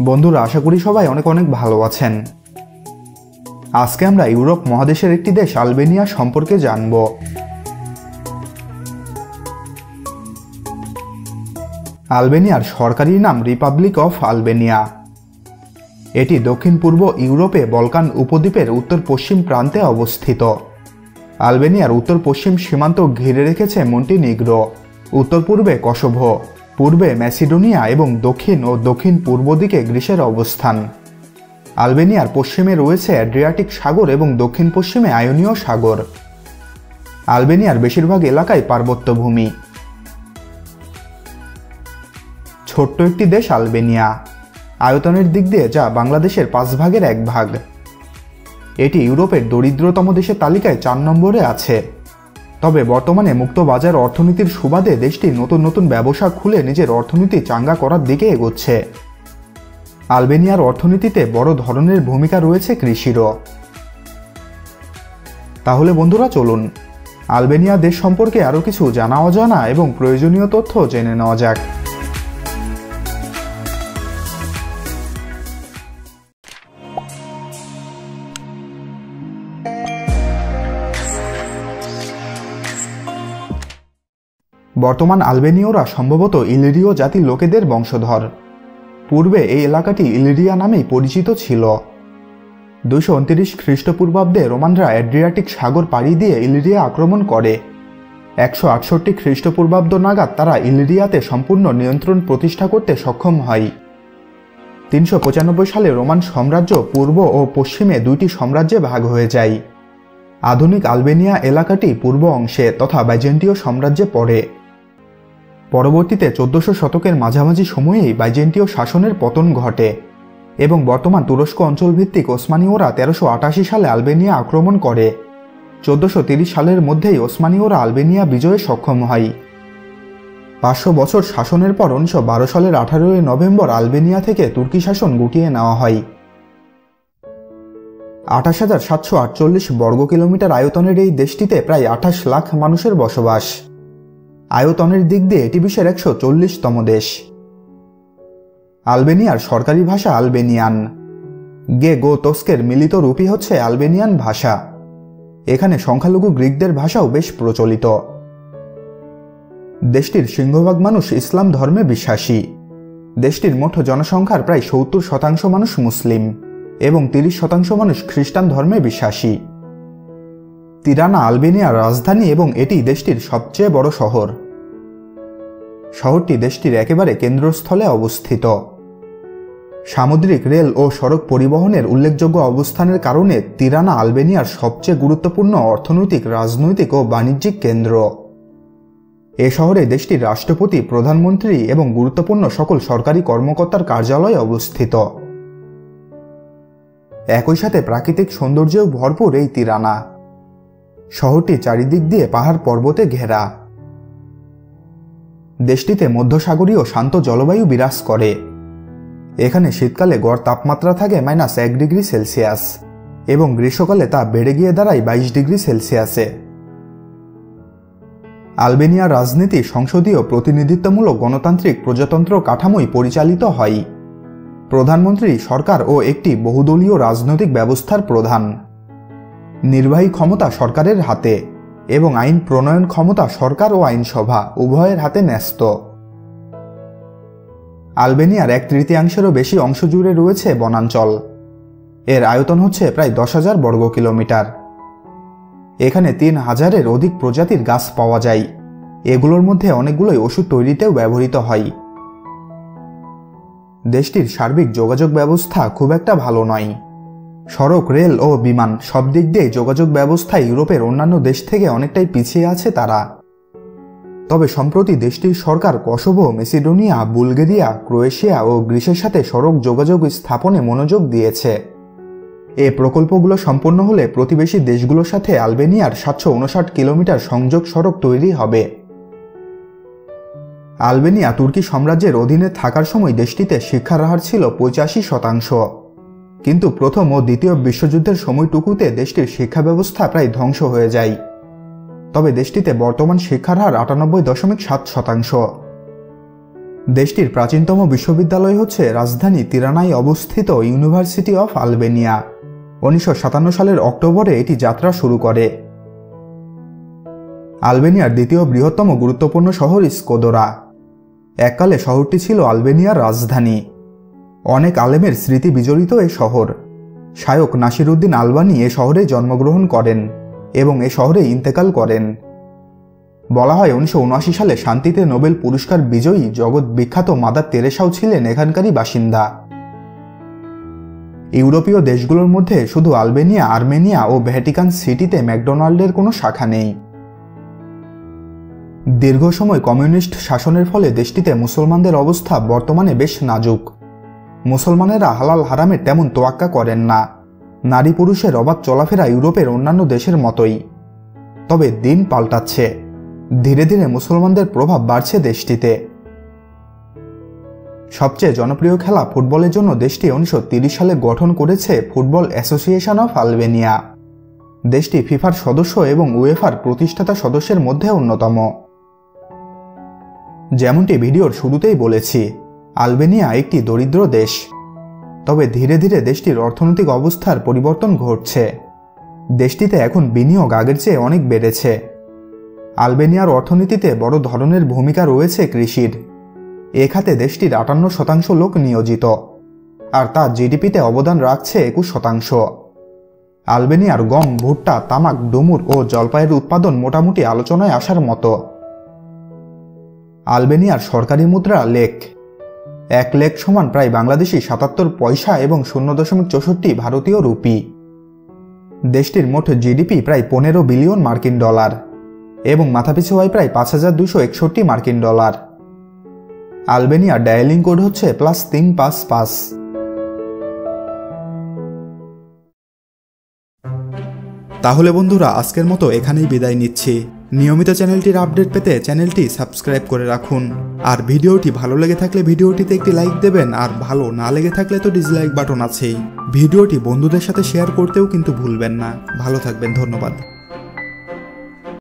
বন্ধুরা, আশা করি সবাই অনেক অনেক ভালো আছেন। আজকে আমরা ইউরোপ মহাদেশের একটি দেশ আলবেনিয়া সম্পর্কে জানব। আলবেনিয়ার সরকারি নাম রিপাবলিক অফ আলবেনিয়া। এটি দক্ষিণ পূর্ব ইউরোপে বলকান উপদ্বীপের উত্তর পশ্চিম প্রান্তে অবস্থিত। আলবেনিয়ার উত্তর পশ্চিম সীমান্ত ঘিরে রেখেছে মন্টিনিগ্রো, উত্তর পূর্বে কসোভো, পূর্বে ম্যাসিডোনিয়া এবং দক্ষিণ ও দক্ষিণ পূর্ব দিকে গ্রিসের অবস্থান। আলবেনিয়ার পশ্চিমে রয়েছে অ্যাড্রিয়াটিক সাগর এবং দক্ষিণ পশ্চিমে আয়োনীয় সাগর। আলবেনিয়ার বেশিরভাগ এলাকায় পার্বত্যভূমি। ছোট্ট একটি দেশ আলবেনিয়া, আয়তনের দিক দিয়ে যা বাংলাদেশের 5 ভাগের 1 ভাগ। এটি ইউরোপের দরিদ্রতম দেশের তালিকায় 4 নম্বরে আছে। তবে বর্তমানে মুক্ত বাজার অর্থনীতির সুবাদে দেশটি নতুন নতুন ব্যবসা খুলে নিজের অর্থনীতি চাঙ্গা করার দিকে এগোচ্ছে। আলবেনিয়ার অর্থনীতিতে বড় ধরনের ভূমিকা রয়েছে কৃষিরও। তাহলে বন্ধুরা, চলুন আলবেনিয়া দেশ সম্পর্কে আরও কিছু জানা অজানা এবং প্রয়োজনীয় তথ্য জেনে নেওয়া যাক। বর্তমান আলবেনীয়রা সম্ভবত ইলিরীয় জাতির লোকেদের বংশধর। পূর্বে এই এলাকাটি ইলিরিয়া নামেই পরিচিত ছিল। 229 খ্রিস্টপূর্বাব্দে রোমানরা অ্যাড্রিয়াটিক সাগর পাড়ি দিয়ে ইলিরিয়া আক্রমণ করে। 168 খ্রিস্টপূর্বাব্দ নাগাদ তারা ইলিরিয়াতে সম্পূর্ণ নিয়ন্ত্রণ প্রতিষ্ঠা করতে সক্ষম হয়। 395 সালে রোমান সাম্রাজ্য পূর্ব ও পশ্চিমে 2টি সাম্রাজ্যে ভাগ হয়ে যায়। আধুনিক আলবেনিয়া এলাকাটি পূর্ব অংশে তথা বাইজেন্টীয় সাম্রাজ্যে পড়ে। পরবর্তীতে 1400 শতকের মাঝামাঝি সময়েই বাইজেন্টীয় শাসনের পতন ঘটে এবং বর্তমান তুরস্ক অঞ্চলভিত্তিক ওসমানীয়রা 1388 সালে আলবেনিয়া আক্রমণ করে। 1430 সালের মধ্যেই ওসমানীয়রা আলবেনিয়া বিজয়ে সক্ষম হয়। 500 বছর শাসনের পর 1912 সালের 18 নভেম্বর আলবেনিয়া থেকে তুর্কি শাসন গুটিয়ে নেওয়া হয়। 28,748 বর্গ কিলোমিটার আয়তনের এই দেশটিতে প্রায় 28 লাখ মানুষের বসবাস। আয়তনের দিক দিয়ে এটি বিশ্বের 140তম দেশ। আলবেনিয়ার সরকারি ভাষা আলবেনিয়ান। গো-তোস্কের মিলিত রূপই হচ্ছে আলবেনিয়ান ভাষা। এখানে সংখ্যালঘু গ্রিকদের ভাষাও বেশ প্রচলিত। দেশটির সিংহভাগ মানুষ ইসলাম ধর্মে বিশ্বাসী। দেশটির মোট জনসংখ্যার প্রায় 70% মানুষ মুসলিম এবং 30% মানুষ খ্রিস্টান ধর্মে বিশ্বাসী। তিরানা আলবেনিয়ার রাজধানী এবং এটি দেশটির সবচেয়ে বড় শহর। শহরটি দেশটির একেবারে কেন্দ্রস্থলে অবস্থিত। সামুদ্রিক, রেল ও সড়ক পরিবহনের উল্লেখযোগ্য অবস্থানের কারণে তিরানা আলবেনিয়ার সবচেয়ে গুরুত্বপূর্ণ অর্থনৈতিক, রাজনৈতিক ও বাণিজ্যিক কেন্দ্র। এ শহরে দেশটির রাষ্ট্রপতি, প্রধানমন্ত্রী এবং গুরুত্বপূর্ণ সকল সরকারি কর্মকর্তার কার্যালয় অবস্থিত। একই সাথে প্রাকৃতিক সৌন্দর্যেও ভরপুর এই তিরানা। শহরটি চারিদিক দিয়ে পাহাড় পর্বতে ঘেরা। দেশটিতে মধ্যসাগরীয় শান্ত জলবায়ু বিরাজ করে। এখানে শীতকালে গড় তাপমাত্রা থাকে -1 ডিগ্রি সেলসিয়াস এবং গ্রীষ্মকালে তা বেড়ে গিয়ে দাঁড়ায় 22 ডিগ্রি সেলসিয়াসে। আলবেনিয়ার রাজনীতি সংসদীয় প্রতিনিধিত্বমূলক গণতান্ত্রিক প্রজাতন্ত্র কাঠামোই পরিচালিত হয়। প্রধানমন্ত্রী সরকার ও একটি বহুদলীয় রাজনৈতিক ব্যবস্থার প্রধান। নির্বাহী ক্ষমতা সরকারের হাতে এবং আইন প্রণয়ন ক্ষমতা সরকার ও আইনসভা উভয়ের হাতে ন্যস্ত। আলবেনিয়ার 1/3-এরও বেশি অংশ জুড়ে রয়েছে বনাঞ্চল। এর আয়তন হচ্ছে প্রায় 10,000 বর্গ কিলোমিটার। এখানে 3000-এর অধিক প্রজাতির গাছ পাওয়া যায়। এগুলোর মধ্যে অনেকগুলোই ওষুধ তৈরিতেও ব্যবহৃত হয়। দেশটির সার্বিক যোগাযোগ ব্যবস্থা খুব একটা ভালো নয়। সড়ক, রেল ও বিমান সব দিক দিয়ে যোগাযোগ ব্যবস্থায় ইউরোপের অন্যান্য দেশ থেকে অনেকটাই পিছিয়ে আছে তারা। তবে সম্প্রতি দেশটির সরকার কসোভো, ম্যাসিডোনিয়া, বুলগেরিয়া, ক্রোয়েশিয়া ও গ্রিসের সাথে সড়ক যোগাযোগ স্থাপনে মনোযোগ দিয়েছে। এ প্রকল্পগুলো সম্পন্ন হলে প্রতিবেশী দেশগুলোর সাথে আলবেনিয়ার 759 কিলোমিটার সংযোগ সড়ক তৈরি হবে। আলবেনিয়া তুর্কি সাম্রাজ্যের অধীনে থাকার সময় দেশটিতে শিক্ষার হার ছিল 85%, কিন্তু প্রথম ও দ্বিতীয় বিশ্বযুদ্ধের সময়টুকুতে দেশটির শিক্ষা ব্যবস্থা প্রায় ধ্বংস হয়ে যায়। তবে দেশটিতে বর্তমান শিক্ষার হার 98.7%। দেশটির প্রাচীনতম বিশ্ববিদ্যালয় হচ্ছে রাজধানী তিরানায় অবস্থিত ইউনিভার্সিটি অফ আলবেনিয়া। 1957 সালের অক্টোবরে এটি যাত্রা শুরু করে। আলবেনিয়ার দ্বিতীয় বৃহত্তম গুরুত্বপূর্ণ শহর স্কোদরা। এককালে শহরটি ছিল আলবেনিয়ার রাজধানী। অনেক আলেমের স্মৃতি বিজড়িত এ শহর। শায়ক নাসিরউদ্দিন আলবানি এ শহরে জন্মগ্রহণ করেন এবং এ শহরে ইন্তেকাল করেন। বলা হয় 1979 সালে শান্তিতে নোবেল পুরস্কার বিজয়ী জগৎ বিখ্যাত মাদার তেরেসাও ছিলেন এখানকারই বাসিন্দা। ইউরোপীয় দেশগুলোর মধ্যে শুধু আলবেনিয়া, আর্মেনিয়া ও ভ্যাটিকান সিটিতে ম্যাকডোনাল্ডের কোনো শাখা নেই। দীর্ঘ সময় কমিউনিস্ট শাসনের ফলে দেশটিতে মুসলমানদের অবস্থা বর্তমানে বেশ নাজুক। মুসলমানেরা হালাল হারামের তেমন তোয়াক্কা করেন না। নারী পুরুষের অবাধ চলাফেরা ইউরোপের অন্যান্য দেশের মতোই। তবে দিন পাল্টাচ্ছে, ধীরে ধীরে মুসলমানদের প্রভাব বাড়ছে দেশটিতে। সবচেয়ে জনপ্রিয় খেলা ফুটবলের জন্য দেশটি 1930 সালে গঠন করেছে ফুটবল অ্যাসোসিয়েশন অফ আলবেনিয়া। দেশটি ফিফার সদস্য এবং উয়েফার প্রতিষ্ঠাতা সদস্যের মধ্যে অন্যতম। যেমনটি ভিডিওর শুরুতেই বলেছি, আলবেনিয়া একটি দরিদ্র দেশ। তবে ধীরে ধীরে দেশটির অর্থনৈতিক অবস্থার পরিবর্তন ঘটছে। দেশটিতে এখন বিনিয়োগ আগের চেয়ে অনেক বেড়েছে। আলবেনিয়ার অর্থনীতিতে বড় ধরনের ভূমিকা রয়েছে কৃষির। এ খাতে দেশটির 58% লোক নিয়োজিত, আর তা জিডিপিতে অবদান রাখছে 21%। আলবেনিয়ার গম, ভুট্টা, তামাক, ডুমুর ও জলপাইয়ের উৎপাদন মোটামুটি আলোচনায় আসার মতো। আলবেনিয়ার সরকারি মুদ্রা লেক। 1 লেক সমান প্রায় বাংলাদেশি 77 পয়সা এবং 0.64 ভারতীয় রুপি। দেশটির মোট জিডিপি প্রায় 15 বিলিয়ন মার্কিন ডলার এবং মাথাপিছু আয় প্রায় 5261 মার্কিন ডলার। আলবেনিয়ার ডায়ালিং কোড হচ্ছে +355। তাহলে বন্ধুরা, আজকের মতো এখানেই বিদায় নিচ্ছি। নিয়মিত চ্যানেলটির আপডেট পেতে চ্যানেলটি সাবস্ক্রাইব করে রাখুন। আর ভিডিওটি ভালো লেগে থাকলে ভিডিওটিতে একটি লাইক দেবেন, আর ভালো না লেগে থাকলে তো ডিসলাইক বাটন আছেই। ভিডিওটি বন্ধুদের সাথে শেয়ার করতেও কিন্তু ভুলবেন না। ভালো থাকবেন, ধন্যবাদ।